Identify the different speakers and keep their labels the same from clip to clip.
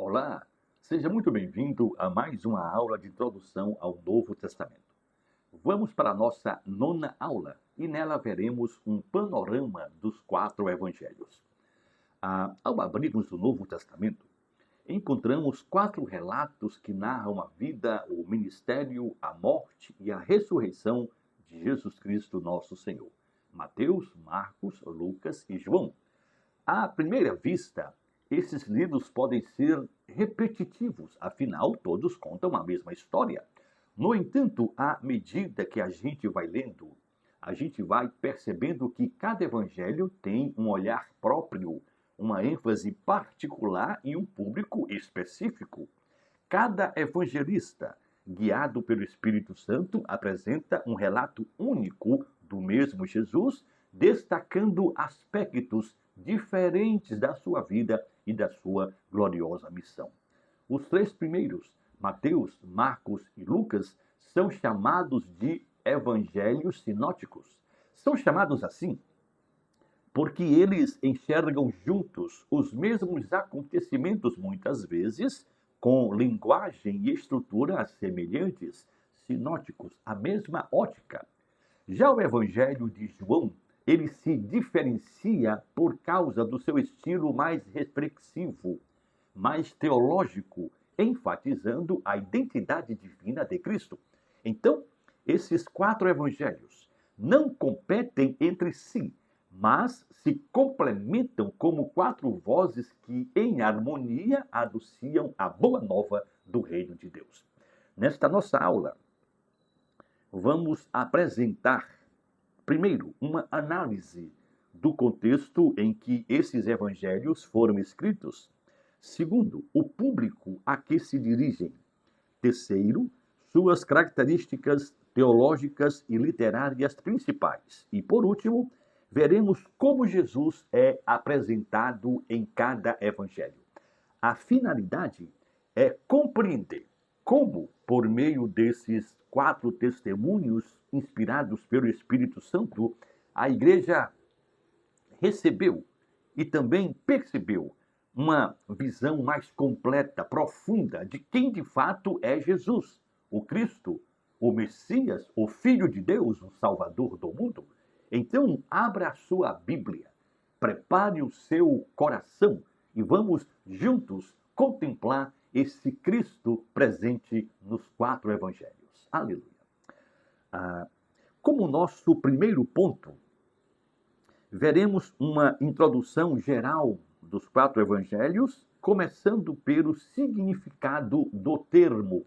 Speaker 1: Olá, seja muito bem-vindo a mais uma aula de introdução ao Novo Testamento. Vamos para a nossa nona aula e nela veremos um panorama dos quatro evangelhos. Ao abrirmos o Novo Testamento, encontramos quatro relatos que narram a vida, o ministério, a morte e a ressurreição de Jesus Cristo, nosso Senhor. Mateus, Marcos, Lucas e João. À primeira vista, esses livros podem ser repetitivos, afinal, todos contam a mesma história. No entanto, à medida que a gente vai lendo, a gente vai percebendo que cada evangelho tem um olhar próprio, uma ênfase particular e um público específico. Cada evangelista, guiado pelo Espírito Santo, apresenta um relato único do mesmo Jesus, destacando aspectos diferentes da sua vida e da sua gloriosa missão. Os três primeiros, Mateus, Marcos e Lucas, são chamados de evangelhos sinóticos. São chamados assim porque eles enxergam juntos os mesmos acontecimentos, muitas vezes, com linguagem e estrutura semelhantes, sinóticos, a mesma ótica. Já o Evangelho de João, ele se diferencia por causa do seu estilo mais reflexivo, mais teológico, enfatizando a identidade divina de Cristo. Então, esses quatro evangelhos não competem entre si, mas se complementam como quatro vozes que, em harmonia, anunciam a boa nova do reino de Deus. Nesta nossa aula, vamos apresentar, primeiro, uma análise do contexto em que esses evangelhos foram escritos. Segundo, o público a que se dirigem. Terceiro, suas características teológicas e literárias principais. E, por último, veremos como Jesus é apresentado em cada evangelho. A finalidade é compreender como, por meio desses quatro testemunhos inspirados pelo Espírito Santo, a igreja recebeu e também percebeu uma visão mais completa, profunda de quem de fato é Jesus, o Cristo, o Messias, o Filho de Deus, o Salvador do mundo. Então, abra a sua Bíblia, prepare o seu coração e vamos juntos contemplar esse Cristo presente nos quatro evangelhos. Aleluia. Como nosso primeiro ponto, veremos uma introdução geral dos quatro evangelhos, começando pelo significado do termo.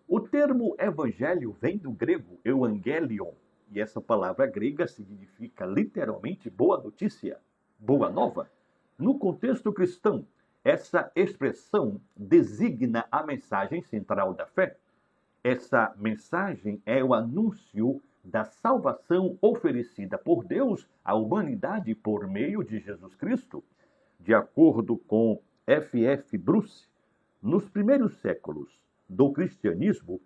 Speaker 1: O termo evangelho vem do grego euangelion, e essa palavra grega significa literalmente boa notícia, boa nova. No contexto cristão, essa expressão designa a mensagem central da fé. Essa mensagem é o anúncio da salvação oferecida por Deus à humanidade por meio de Jesus Cristo. De acordo com F.F. Bruce, nos primeiros séculos do cristianismo,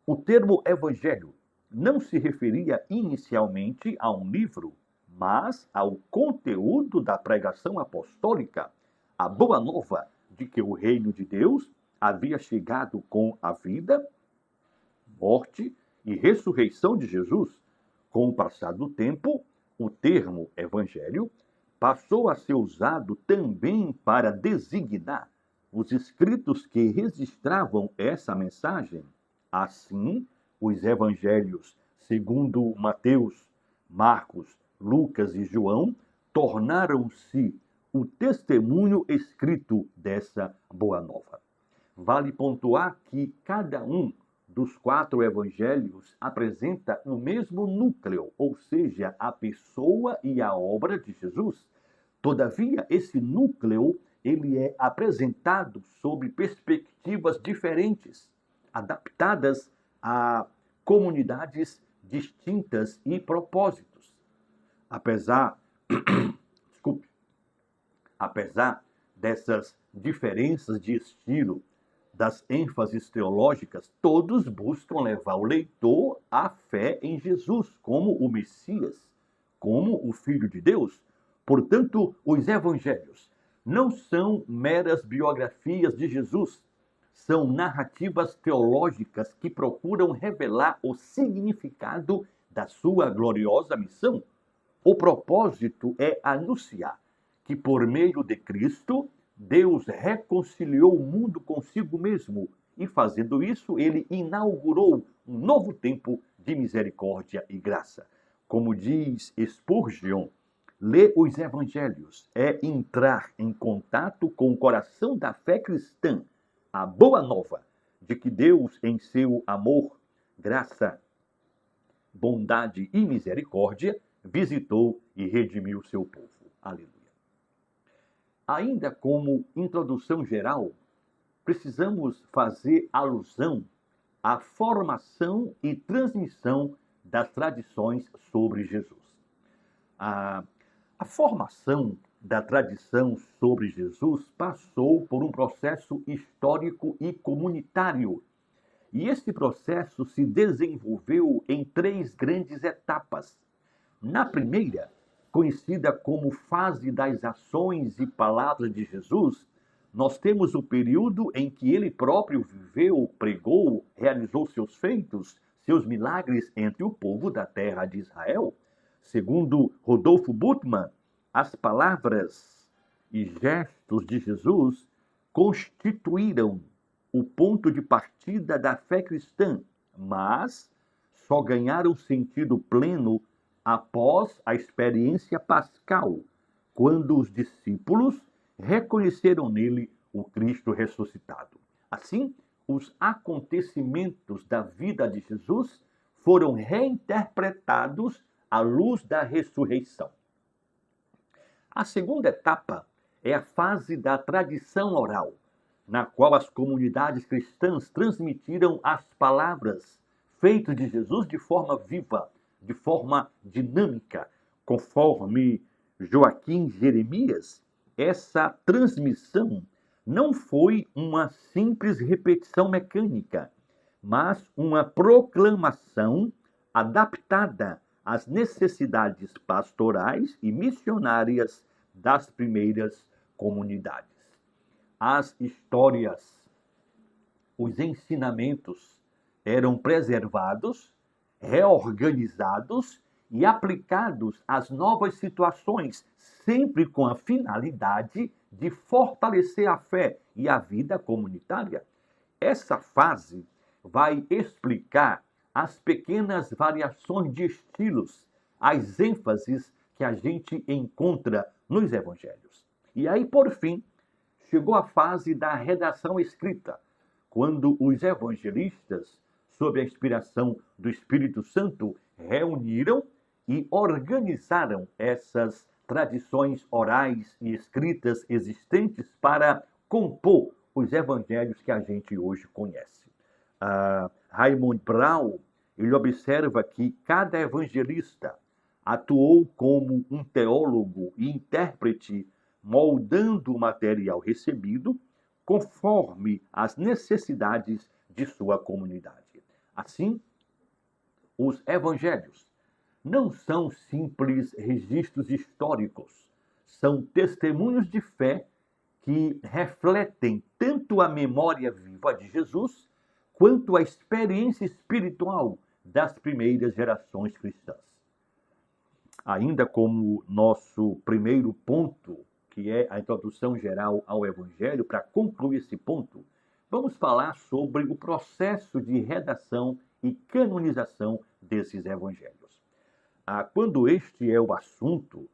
Speaker 1: o termo evangelho não se referia inicialmente a um livro, mas ao conteúdo da pregação apostólica, a boa nova de que o reino de Deus havia chegado com a vida, morte e ressurreição de Jesus. Com o passar do tempo, o termo evangelho passou a ser usado também para designar os escritos que registravam essa mensagem. Assim, os evangelhos, segundo Mateus, Marcos, Lucas e João, tornaram-se o testemunho escrito dessa boa nova. Vale pontuar que cada um dos quatro evangelhos apresenta o mesmo núcleo, ou seja, a pessoa e a obra de Jesus. Todavia, esse núcleo ele é apresentado sob perspectivas diferentes, adaptadas a comunidades distintas e propósitos. Apesar dessas diferenças de estilo, das ênfases teológicas, todos buscam levar o leitor à fé em Jesus como o Messias, como o Filho de Deus. Portanto, os evangelhos não são meras biografias de Jesus, são narrativas teológicas que procuram revelar o significado da sua gloriosa missão. O propósito é anunciar que, por meio de Cristo, Deus reconciliou o mundo consigo mesmo e, fazendo isso, ele inaugurou um novo tempo de misericórdia e graça. Como diz Spurgeon, ler os evangelhos é entrar em contato com o coração da fé cristã, a boa nova de que Deus, em seu amor, graça, bondade e misericórdia, visitou e redimiu seu povo. Aleluia. Ainda como introdução geral, precisamos fazer alusão à formação e transmissão das tradições sobre Jesus. A formação da tradição sobre Jesus passou por um processo histórico e comunitário. E esse processo se desenvolveu em 3 grandes etapas. Na primeira, conhecida como fase das ações e palavras de Jesus, nós temos o período em que ele próprio viveu, pregou, realizou seus feitos, seus milagres entre o povo da terra de Israel. Segundo Rodolfo Bultmann, as palavras e gestos de Jesus constituíram o ponto de partida da fé cristã, mas só ganharam sentido pleno após a experiência pascal, quando os discípulos reconheceram nele o Cristo ressuscitado. Assim, os acontecimentos da vida de Jesus foram reinterpretados à luz da ressurreição. A segunda etapa é a fase da tradição oral, na qual as comunidades cristãs transmitiram as palavras feitas de Jesus de forma viva, de forma dinâmica. Conforme Joaquim Jeremias, essa transmissão não foi uma simples repetição mecânica, mas uma proclamação adaptada às necessidades pastorais e missionárias das primeiras comunidades. As histórias, os ensinamentos eram preservados, reorganizados e aplicados às novas situações, sempre com a finalidade de fortalecer a fé e a vida comunitária. Essa fase vai explicar as pequenas variações de estilos, as ênfases que a gente encontra nos evangelhos. E aí, por fim, chegou a fase da redação escrita, quando os evangelistas, sob a inspiração do Espírito Santo, reuniram e organizaram essas tradições orais e escritas existentes para compor os evangelhos que a gente hoje conhece. Raymond Brown, ele observa que cada evangelista atuou como um teólogo e intérprete, moldando o material recebido conforme as necessidades de sua comunidade. Assim, os evangelhos não são simples registros históricos, são testemunhos de fé que refletem tanto a memória viva de Jesus quanto a experiência espiritual das primeiras gerações cristãs. Ainda como nosso primeiro ponto, que é a introdução geral ao Evangelho, para concluir esse ponto, vamos falar sobre o processo de redação e canonização desses evangelhos. Quando este é o assunto,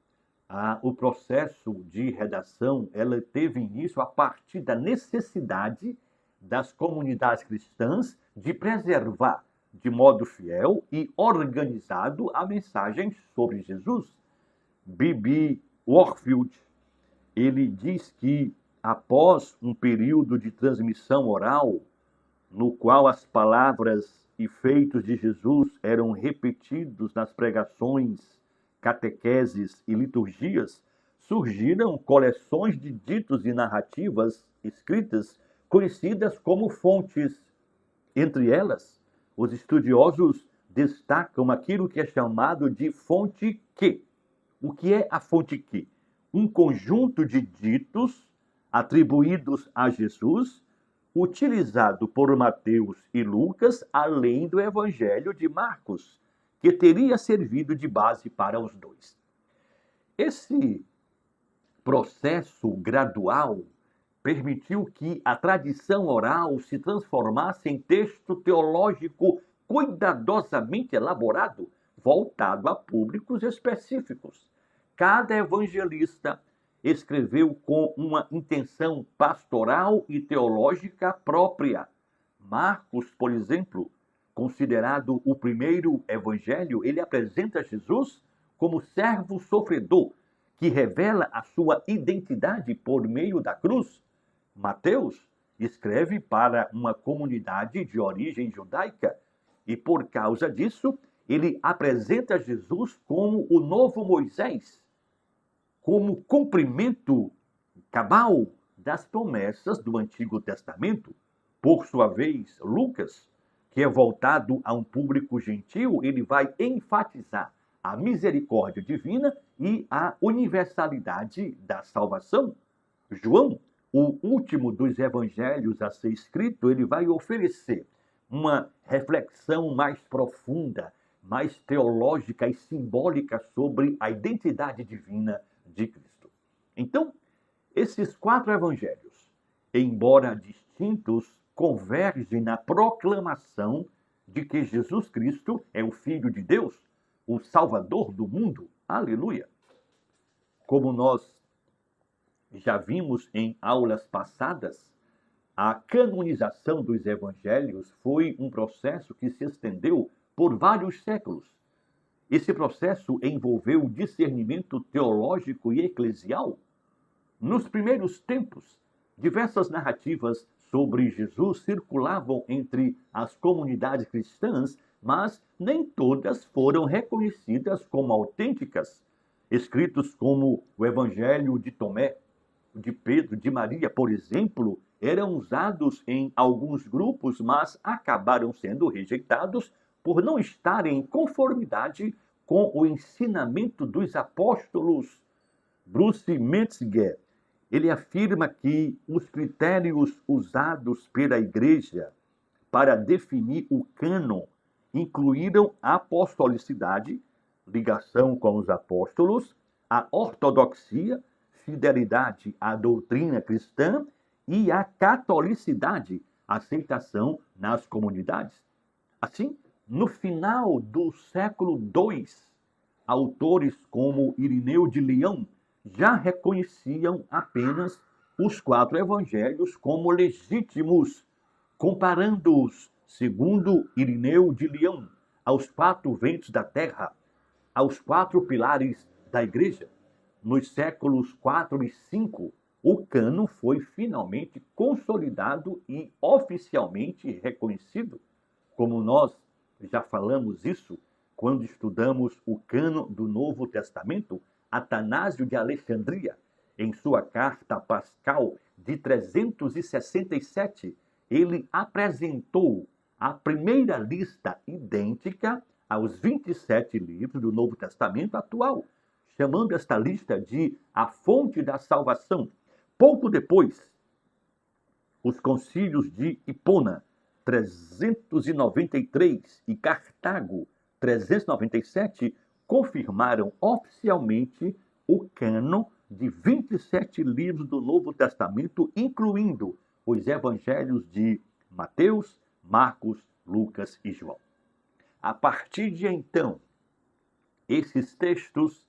Speaker 1: o processo de redação ela teve início a partir da necessidade das comunidades cristãs de preservar de modo fiel e organizado a mensagem sobre Jesus. B.B. Warfield, ele diz que após um período de transmissão oral, no qual as palavras e feitos de Jesus eram repetidos nas pregações, catequeses e liturgias, surgiram coleções de ditos e narrativas escritas conhecidas como fontes. Entre elas, os estudiosos destacam aquilo que é chamado de fonte Q. O que é a fonte Q? um conjunto de ditos atribuídos a Jesus, utilizado por Mateus e Lucas, além do Evangelho de Marcos, que teria servido de base para os dois. Esse processo gradual permitiu que a tradição oral se transformasse em texto teológico cuidadosamente elaborado, voltado a públicos específicos. Cada evangelista escreveu com uma intenção pastoral e teológica própria. Marcos, por exemplo, considerado o primeiro evangelho, ele apresenta Jesus como servo sofredor, que revela a sua identidade por meio da cruz. Mateus escreve para uma comunidade de origem judaica e, por causa disso, ele apresenta Jesus como o novo Moisés, como cumprimento cabal das promessas do Antigo Testamento. Por sua vez, Lucas, que é voltado a um público gentil, ele vai enfatizar a misericórdia divina e a universalidade da salvação. João, o último dos evangelhos a ser escrito, ele vai oferecer uma reflexão mais profunda, mais teológica e simbólica sobre a identidade divina de Cristo. Então, esses 4 evangelhos, embora distintos, convergem na proclamação de que Jesus Cristo é o Filho de Deus, o Salvador do mundo. Aleluia! Como nós já vimos em aulas passadas, a canonização dos evangelhos foi um processo que se estendeu por vários séculos. Esse processo envolveu o discernimento teológico e eclesial. Nos primeiros tempos, diversas narrativas sobre Jesus circulavam entre as comunidades cristãs, mas nem todas foram reconhecidas como autênticas. Escritos como o Evangelho de Tomé, de Pedro, de Maria, por exemplo, eram usados em alguns grupos, mas acabaram sendo rejeitados por não estarem em conformidade com o ensinamento dos apóstolos. Bruce Metzger, ele afirma que os critérios usados pela Igreja para definir o cânon incluíram a apostolicidade, ligação com os apóstolos, a ortodoxia, fidelidade à doutrina cristã, e a catolicidade, aceitação nas comunidades. Assim, no final do século II, autores como Irineu de Leão já reconheciam apenas os 4 evangelhos como legítimos, comparando-os, segundo Irineu de Leão, aos 4 ventos da terra, aos 4 pilares da Igreja. Nos séculos 4 e 5, o cânon foi finalmente consolidado e oficialmente reconhecido. Como nós já falamos isso quando estudamos o cânon do Novo Testamento, Atanásio de Alexandria, em sua carta pascal de 367, ele apresentou a primeira lista idêntica aos 27 livros do Novo Testamento atual, chamando esta lista de a fonte da salvação. Pouco depois, os concílios de Hipona, 393, e Cartago, 397, confirmaram oficialmente o cânon de 27 livros do Novo Testamento, incluindo os evangelhos de Mateus, Marcos, Lucas e João. A partir de então, esses textos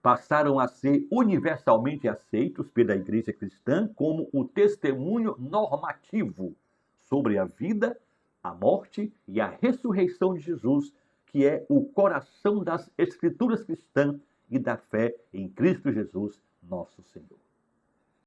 Speaker 1: passaram a ser universalmente aceitos pela Igreja cristã como o testemunho normativo sobre a vida, a morte e a ressurreição de Jesus, que é o coração das Escrituras cristãs e da fé em Cristo Jesus, nosso Senhor.